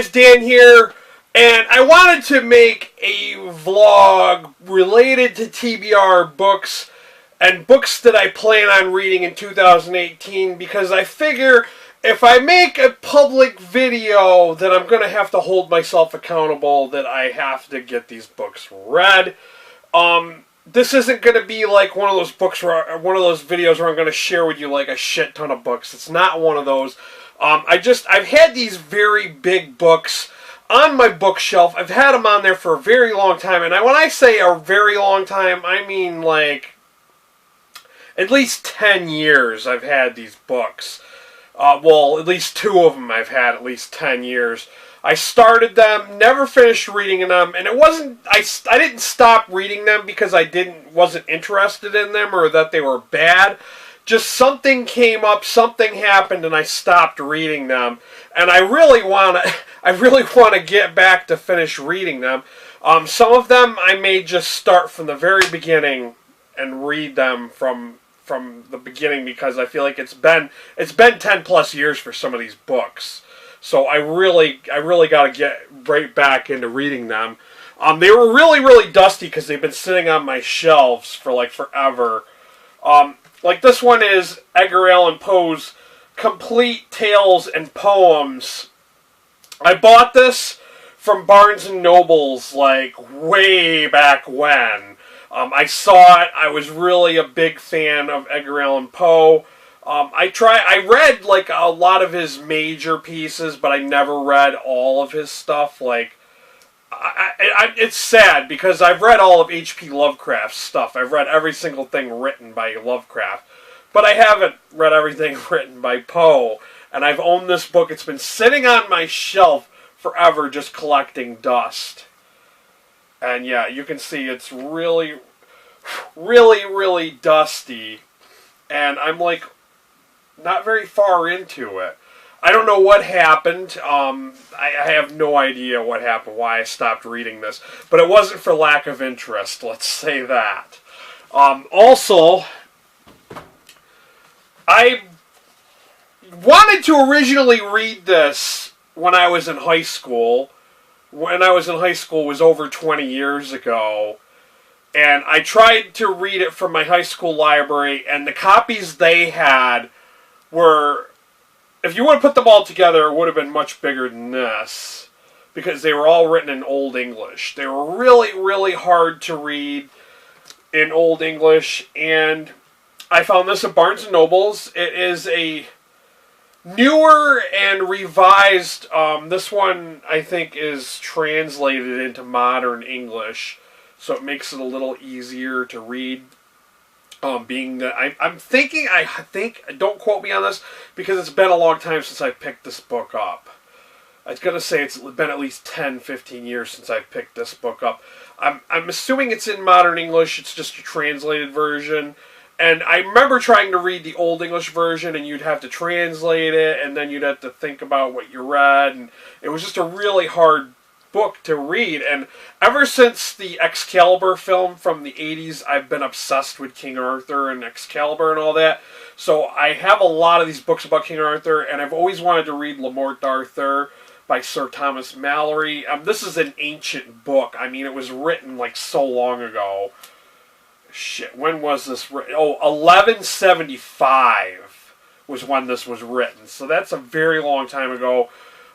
guys, Dan here, and I wanted to make a vlog related to TBR books and books that I plan on reading in 2018, because I figure if I make a public video, then I'm going to have to hold myself accountable that I have to get these books read. This isn't going to be like one of those books where, one of those videos where I'm going to share with you like a shit ton of books. It's not one of those. I've had these very big books on my bookshelf. I've had them on there for a very long time. And when I say a very long time, I mean like at least 10 years I've had these books. Well, at least 2 of them I've had at least 10 years. I started them, never finished reading them, and it wasn't, I didn't stop reading them because I wasn't interested in them or that they were bad. Just something came up, something happened, and I stopped reading them. And I really want to get back to finish reading them. Some of them I may just start from the very beginning and read them from the beginning, because I feel like it's been 10 plus years for some of these books. So I really got to get right back into reading them. They were really dusty because they've been sitting on my shelves for like forever. Like this one is Edgar Allen Poe's Complete Tales and Poems. I bought this from Barnes & Noble's like way back when. I saw it. I was really a big fan of Edgar Allen Poe. I read like a lot of his major pieces, but I never read all of his stuff. Like, it's sad because I've read all of H.P. Lovecraft's stuff. I've read every single thing written by Lovecraft, but I haven't read everything written by Poe. And I've owned this book. It's been sitting on my shelf forever, just collecting dust. And yeah, you can see it's really dusty. And I'm like not very far into it. I don't know what happened. I have no idea what happened, why I stopped reading this. But it wasn't for lack of interest, let's say that. Also, I wanted to originally read this when I was in high school. When I was in high school was over 20 years ago. And I tried to read it from my high school library, and the copies they had were, if you would have put them all together, it would have been much bigger than this, because they were all written in Old English. They were really hard to read in Old English, and I found this at Barnes & Noble's. It is a newer and revised, this one I think is translated into modern English, so it makes it a little easier to read. Being that I think, don't quote me on this, because it's been a long time since I picked this book up. I was going to say it's been at least 10-15 years since I picked this book up. I'm assuming it's in modern English. It's just a translated version. And I remember trying to read the Old English version, and you'd have to translate it, and then you'd have to think about what you read, and it was just a really hard book to read. And ever since the Excalibur film from the 80s, I've been obsessed with King Arthur and Excalibur and all that. So I have a lot of these books about King Arthur, and I've always wanted to read Le Morte d'Arthur by Sir Thomas Malory. This is an ancient book. I mean, it was written like so long ago. Shit, when was this written? Oh, 1175 was when this was written. So that's a very long time ago.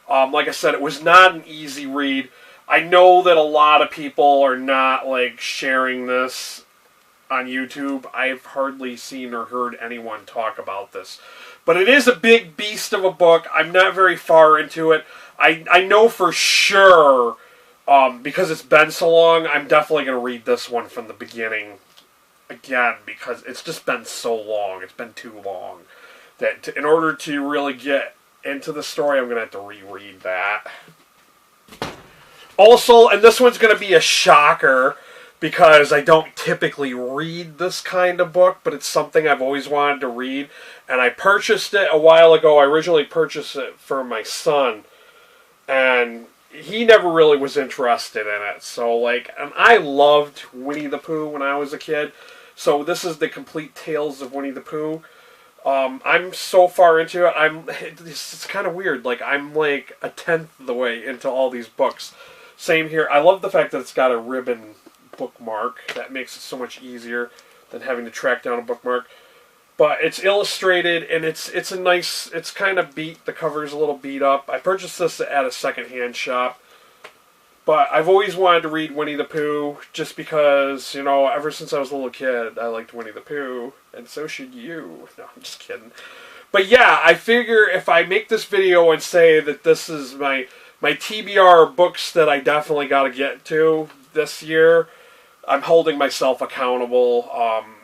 Like I said, it was not an easy read. I know that a lot of people are not like sharing this on YouTube. I've hardly seen or heard anyone talk about this. But it is a big beast of a book. I'm not very far into it. I know for sure, because it's been so long, I'm definitely going to read this one from the beginning again, because it's just been so long. It's been too long. That in order to really get into the story, I'm going to have to reread that. Also, and this one's going to be a shocker, because I don't typically read this kind of book, but it's something I've always wanted to read, and I purchased it a while ago. I originally purchased it for my son, and he never really was interested in it. So, like, and I loved Winnie the Pooh when I was a kid, so this is the Complete Tales of Winnie the Pooh. I'm so far into it. It's kind of weird. Like, I'm like a tenth of the way into all these books. Same here. I love the fact that it's got a ribbon bookmark. That makes it so much easier than having to track down a bookmark. But it's illustrated, and it's a nice. It's kind of beat. The cover's a little beat up. I purchased this at a secondhand shop. But I've always wanted to read Winnie the Pooh, just because, you know, ever since I was a little kid, I liked Winnie the Pooh, and so should you. No, I'm just kidding. But yeah, I figure if I make this video and say that this is my TBR books that I definitely got to get to this year, I'm holding myself accountable.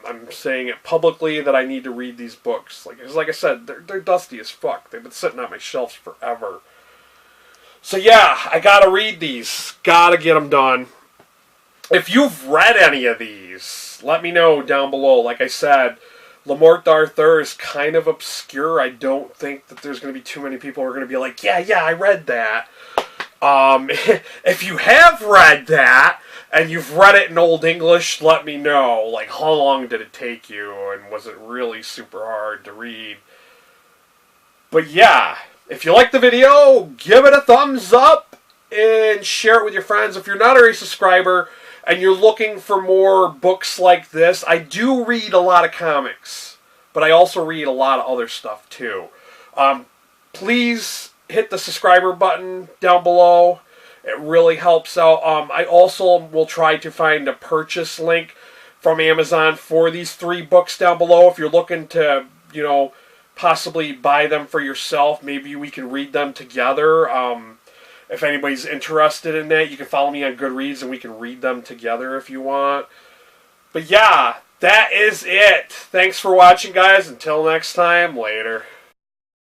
I'm saying it publicly that I need to read these books. Like I said, they're dusty as fuck. They've been sitting on my shelves forever. So yeah, I gotta read these. Gotta get them done. If you've read any of these, let me know down below. Like I said, Le Morte d'Arthur is kind of obscure. I don't think that there's going to be too many people who are going to be like, yeah, I read that. If you have read that, and you've read it in Old English, let me know. Like, how long did it take you, and was it really super hard to read? But yeah, if you like the video, give it a thumbs up and share it with your friends. If you're not already a subscriber and you're looking for more books like this, I do read a lot of comics, but I also read a lot of other stuff too. Please hit the subscriber button down below. It really helps out. I also will try to find a purchase link from Amazon for these 3 books down below. If you're looking to, you know, possibly buy them for yourself. Maybe we can read them together. If anybody's interested in that, you can follow me on Goodreads and we can read them together if you want. But yeah, that is it. Thanks for watching, guys. Until next time, later.